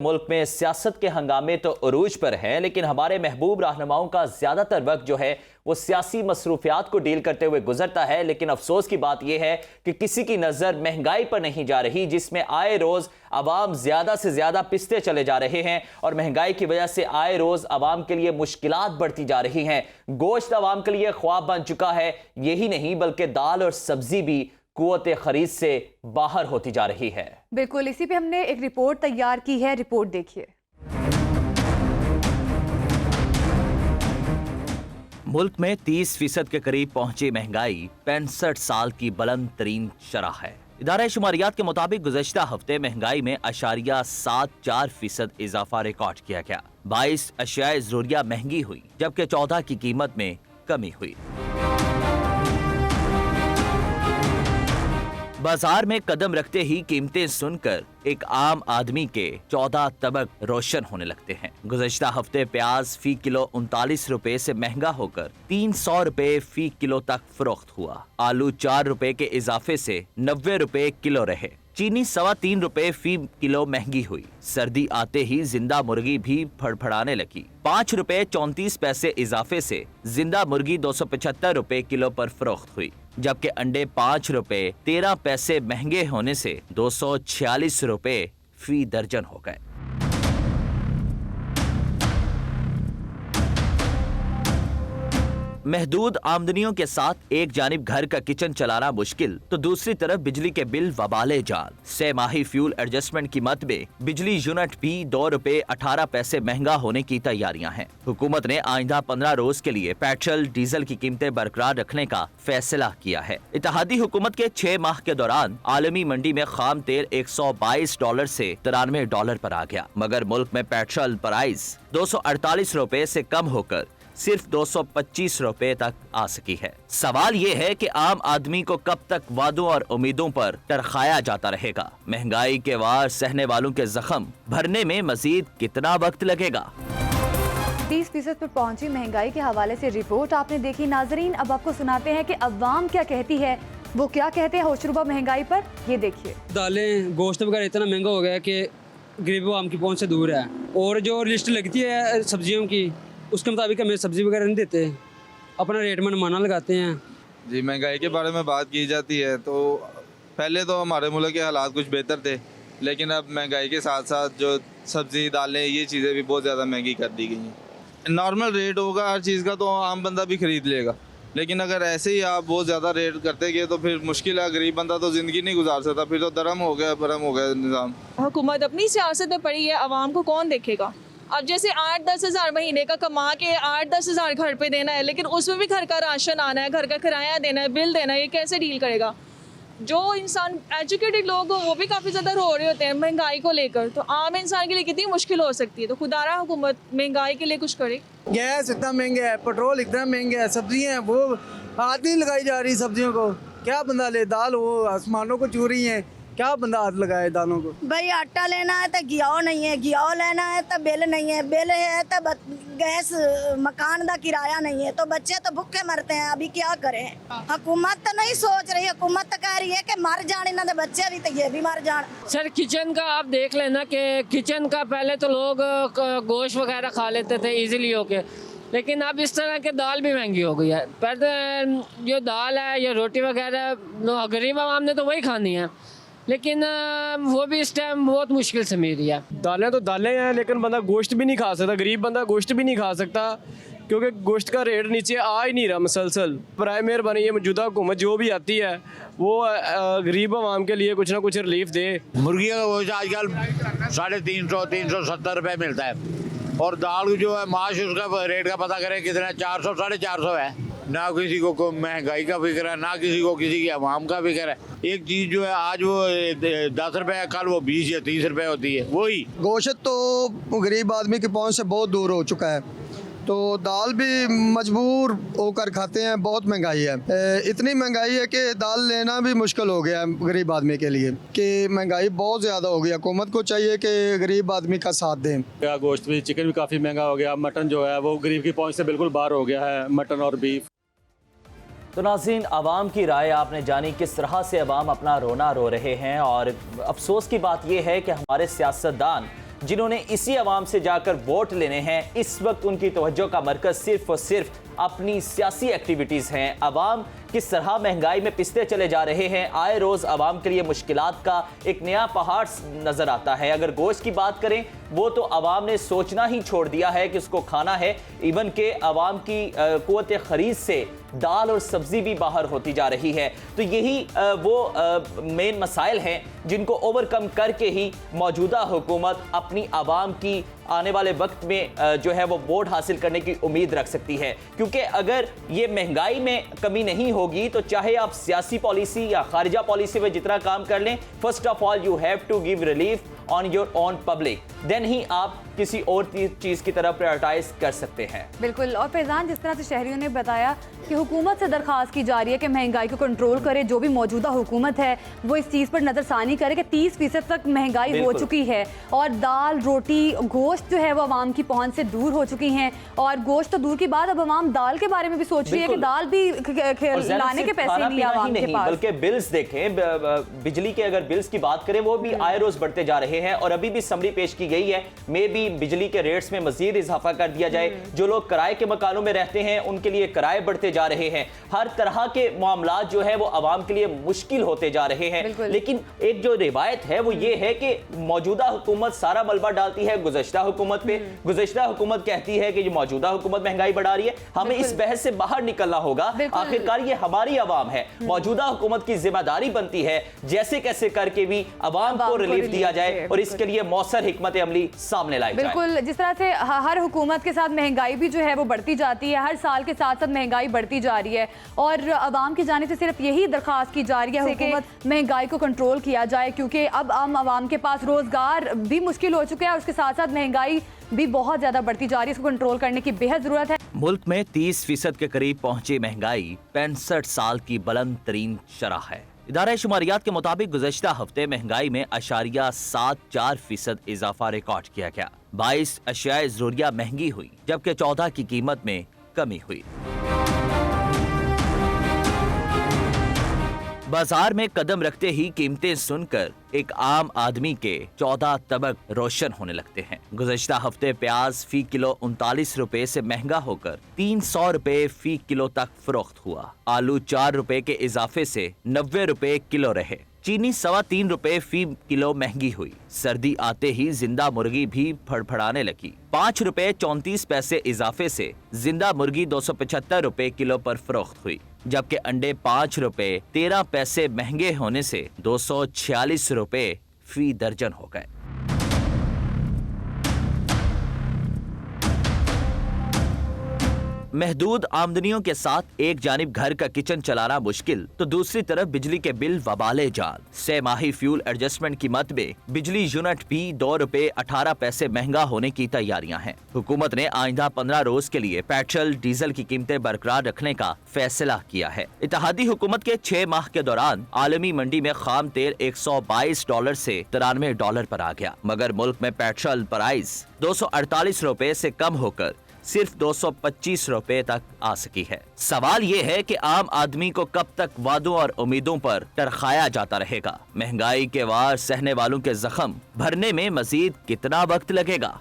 मुल्क में सियासत के हंगामे तो उरूज पर हैं, लेकिन हमारे महबूब रहनुमाओं का ज्यादातर वक्त जो है वो सियासी मसरूफियात को डील करते हुए गुजरता है। लेकिन अफसोस की बात यह है कि किसी की नजर महंगाई पर नहीं जा रही, जिसमें आए रोज अवाम ज्यादा से ज्यादा पिसते चले जा रहे हैं और महंगाई की वजह से आए रोज अवाम के लिए मुश्किलात बढ़ती जा रही हैं। गोश्त अवाम के लिए ख्वाब बन चुका है। यही नहीं बल्कि दाल और सब्जी भी कुव्वत खरीद से बाहर होती जा रही है। बिल्कुल, इसी पे हमने एक रिपोर्ट तैयार की है। रिपोर्ट देखिए। मुल्क में 30% के करीब पहुंची महंगाई 65 साल की बुलंद तरीन शरह है। इदारा शुमारियात के मुताबिक गुज़श्ता हफ्ते महंगाई में 0.74% इजाफा रिकॉर्ड किया गया। 22 अशियाए ज़रूरिया महंगी हुई, जबकि 14 की कीमत में कमी हुई। बाजार में कदम रखते ही कीमतें सुनकर एक आम आदमी के 14 तबक रोशन होने लगते हैं। गुज़श्ता हफ्ते प्याज फी किलो 39 रुपए से महंगा होकर 300 रुपए फी किलो तक फरोख्त हुआ। आलू 4 रुपए के इजाफे से 90 रुपए किलो रहे। चीनी 3.25 रुपए फी किलो महंगी हुई। सर्दी आते ही जिंदा मुर्गी भी फड़फड़ाने लगी। 5 रुपए 34 पैसे इजाफे से जिंदा मुर्गी 275 रुपए किलो पर फरोख्त हुई, जबकि अंडे 5 रुपए 13 पैसे महंगे होने से 246 रुपए फी दर्जन हो गए। महदूद आमदनियों के साथ एक जानिब घर का किचन चलाना मुश्किल, तो दूसरी तरफ बिजली के बिल वबाले जान। सेमाही फ्यूल एडजस्टमेंट की मद में बिजली यूनिट भी 2 रुपए 18 पैसे महंगा होने की तैयारियां हैं। हुकूमत ने आइंदा 15 रोज के लिए पेट्रोल डीजल की कीमतें बरकरार रखने का फैसला किया है। इत्तेहादी हुकूमत के 6 माह के दौरान आलमी मंडी में खाम तेल $122 से $93 पर आ गया, मगर मुल्क में पेट्रोल प्राइस 248 रुपए से कम होकर सिर्फ 225 रुपए तक आ सकी है। सवाल ये है कि आम आदमी को कब तक वादों और उम्मीदों पर तरखाया जाता रहेगा। महंगाई के वार सहने वालों के जख्म भरने में मजीद कितना वक्त लगेगा। 30% पर पहुंची महंगाई के हवाले से रिपोर्ट आपने देखी। नाजरीन, अब आपको सुनाते हैं कि अवाम क्या कहती है। वो क्या कहते हैं होशरुबा महंगाई पर, ये देखिए। दालें गोश्त वगैरह इतना महंगा हो गया है कि गरीब आवाम की पहुंच से दूर है। और जो लिस्ट लगती है सब्जियों की, उसके मुताबिक हमें सब्जी वगैरह नहीं देते, अपना रेट मनमाना लगाते हैं। जी, महंगाई के बारे में बात की जाती है तो पहले तो हमारे मुल्क के हालात कुछ बेहतर थे, लेकिन अब महंगाई के साथ साथ जो सब्जी दालें ये चीज़ें भी बहुत ज़्यादा महंगी कर दी गई हैं। नॉर्मल रेट होगा हर चीज़ का तो आम बंदा भी खरीद लेगा, लेकिन अगर ऐसे ही आप बहुत ज़्यादा रेट करते गए तो फिर मुश्किल है। गरीब बंदा तो ज़िंदगी नहीं गुजार सकता, फिर तो दरम हो गया निज़ाम। हुकूमत अपनी सियासत में पड़ी है, आवाम को कौन देखेगा। अब जैसे 8-10 हज़ार महीने का कमा के 8-10 हज़ार घर पे देना है, लेकिन उसमें भी घर का राशन आना है, घर का किराया देना है, बिल देना है, ये कैसे डील करेगा। जो इंसान एजुकेटेड लोग हो वो भी काफ़ी ज़्यादा रो रहे होते हैं महंगाई को लेकर, तो आम इंसान के लिए कितनी मुश्किल हो सकती है। तो खुदारा हुकूमत महंगाई के लिए कुछ करे। गैस इतना महंगा है, पेट्रोल इतना महंगा है, सब्जियाँ वो हाथ नहीं लगाई जा रही सब्जियों को। क्या बंदा ले, दाल वो आसमानों को छू रही हैं, क्या बंदा हाथ लगाए दालों को। भाई आटा लेना है तो घियाओ नहीं है, घियाओ लेना है तो बिल नहीं है, बिल है तो गैस मकान का किराया नहीं है, तो बच्चे तो भूखे मरते हैं। अभी क्या करें। हुकूमत तो नहीं सोच रही, हुकूमत तो कह रही है कि मर जाने ना, बच्चे भी तो ये भी मर जान। सर किचन का आप देख लेना कि किचन का पहले तो लोग गोश्त वगैरह खा लेते थे इजीली होके, लेकिन अब इस तरह की दाल भी महंगी हो गई है। पहले जो दाल है या रोटी वगैरह गरीब आवाम ने तो वही खानी है, लेकिन वो भी इस टाइम बहुत मुश्किल से मिल रही है। दालें तो दालें हैं, लेकिन बंदा गोश्त भी नहीं खा सकता। गरीब बंदा गोश्त भी नहीं खा सकता क्योंकि गोश्त का रेट नीचे आ ही नहीं रहा मुसलसल। बराए मेहरबानी ये मौजूदा हुकूमत जो भी आती है वो गरीब आवाम के लिए कुछ ना कुछ रिलीफ दे। मुर्गी का गोश्त आजकल 350-370 रुपये मिलता है, और दाल जो है माश उसका रेट का पता करें कितना 400-450 है। ना किसी को महंगाई का फिक्र है, ना किसी को किसी की आवाम का फिक्र है। एक चीज़ जो है आज वो 10 रुपये, कल वो 20 या 30 रुपये होती है। वही गोश्त तो गरीब आदमी की पहुंच से बहुत दूर हो चुका है, तो दाल भी मजबूर होकर खाते हैं। बहुत महंगाई है, इतनी महंगाई है कि दाल लेना भी मुश्किल हो गया है गरीब आदमी के लिए, कि महंगाई बहुत ज़्यादा हो गई। हुकूमत को चाहिए कि गरीब आदमी का साथ दें। गोश्त भी, चिकन भी काफ़ी महंगा हो गया। मटन जो है वो गरीब की पहुंच से बिल्कुल बाहर हो गया है, मटन और बीफ। तो नाज़रीन, आवाम की राय आपने जानी, किस तरह से अवाम अपना रोना रो रहे हैं। और अफसोस की बात यह है कि हमारे सियासतदान जिन्होंने इसी अवाम से जाकर वोट लेने हैं, इस वक्त उनकी तवज्जो का मरकज सिर्फ और सिर्फ अपनी सियासी एक्टिविटीज हैं। अवाम किस तरह महंगाई में पिसते चले जा रहे हैं, आए रोज अवाम के लिए मुश्किलात का एक नया पहाड़ नजर आता है। अगर गोश्त की बात करें, वो तो अवाम ने सोचना ही छोड़ दिया है कि उसको खाना है। इवन के अवाम की कुव्वत खरीद से दाल और सब्जी भी बाहर होती जा रही है। तो यही वो मेन मसाइल हैं जिनको ओवरकम करके ही मौजूदा हुकूमत अपनी आवाम की आने वाले वक्त में जो है वो वोट हासिल करने की उम्मीद रख सकती है। क्योंकि अगर ये महंगाई में कमी नहीं होगी तो चाहे आप सियासी पॉलिसी या खारिजा पॉलिसी में जितना काम कर लें, first of all you have to give relief on your own public, then ही आप किसी और चीज की तरफ प्रायोरिटाइज कर सकते हैं। बिल्कुल। और फैजान, जिस तरह से शहरियों ने बताया कि हुकूमत से दरख्वास्त की जा रही है कि महंगाई को कंट्रोल करे, जो भी मौजूदा हुकूमत है वो इस चीज़ पर नज़रसानी करे कि 30% तक महंगाई हो चुकी है और दाल, रोटी, गोश्त जो है वो आवाम की पहुंच से दूर हो चुकी हैं। और गोश्त तो दूर की बात, अब आवाम दाल के बारे में भी सोच रही है कि दाल भी लाने के पैसे नहीं आवाम के पास। बल्कि बिल्स देखें, बिजली के अगर बिल्स की बात करें, वो भी आए रोज बढ़ते जा रहे हैं। और अभी भी समरी पेश की गई है, मे भी बिजली के रेट्स में मजीद इजाफा कर दिया जाए। जो लोग किराए के मकानों में रहते हैं उनके लिए किराए बढ़ते जा रहे हैं। हर तरह के मामलात जो है वो आवाम के लिए मुश्किल होते जा रहे हैं। लेकिन एक जो रिवायत है वो ये है कि मौजूदा हुकूमत सारा मलबा डालती है गुज़श्ता हुकूमत पे। गुज़श्ता हुकूमत कहती है कि जो मौजूदा हुकूमत महंगाई बढ़ा रही है, हमें इस बहस से बाहर निकलना होगा। आखिरकार ये हमारी आवाम है, मौजूदा हुकूमत की जिम्मेदारी बनती है जैसे कैसे करके भी आवाम को रिलीफ दिया जाए और इसके लिए मौसर हिकमत अमली सामने लाई जाए। बिल्कुल। जिस तरह से हर हुकूमत के साथ महंगाई भी जो है वो बढ़ती जाती है, हर साल के साथ साथ महंगाई बढ़ती जा रही है और आवाम की जानिब से सिर्फ यही दरख्वास्त की जा रही है हुकूमत महंगाई को कंट्रोल किया जाए, क्योंकि अब आवाम के पास रोजगार भी मुश्किल हो चुका है और उसके साथ साथ महंगाई भी बहुत ज्यादा बढ़ती जा रही है। इसको कंट्रोल करने की बेहद जरूरत है। मुल्क में 30% के करीब पहुंची महंगाई 65 साल की बुलंद तरीन शरह है। इदारा शुमारियात के मुताबिक गुज़श्ता हफ्ते महंगाई में 0.74% इजाफा रिकॉर्ड किया गया। 22 अशियाए ज़रूरिया महंगी हुई जबकि 14 की कीमत में कमी हुई। बाजार में कदम रखते ही कीमतें सुनकर एक आम आदमी के 14 तबक रोशन होने लगते हैं। गुज़श्ता हफ्ते प्याज फी किलो 39 रुपए से महंगा होकर 300 रुपए फी किलो तक फरोख्त हुआ। आलू 4 रुपए के इजाफे से 90 रुपए किलो रहे। चीनी 3.25 रुपए फी किलो महंगी हुई। सर्दी आते ही जिंदा मुर्गी भी फड़फड़ाने लगी। 5 रुपए 34 पैसे इजाफे से जिंदा मुर्गी 275 रुपए किलो पर फरोख्त हुई, जबकि अंडे 5 रुपए 13 पैसे महंगे होने से 246 रुपए फी दर्जन हो गए। महदूद आमदनियों के साथ एक जानिब घर का किचन चलाना मुश्किल तो दूसरी तरफ बिजली के बिल वबाले जान। सेमाही फ्यूल एडजस्टमेंट की मद में बिजली यूनिट भी 2 रुपए 18 पैसे महंगा होने की तैयारियां हैं। हुकूमत ने आइंदा 15 रोज के लिए पेट्रोल डीजल की कीमतें बरकरार रखने का फैसला किया है। इत्तेहादी हुकूमत के 6 माह के दौरान आलमी मंडी में खाम तेल $122 से $93 पर आ गया, मगर मुल्क में पेट्रोल प्राइस 248 रुपए से कम होकर सिर्फ 225 रुपए तक आ सकी है। सवाल ये है कि आम आदमी को कब तक वादों और उम्मीदों पर तरखाया जाता रहेगा। महंगाई के वार सहने वालों के जख्म भरने में मजीद कितना वक्त लगेगा?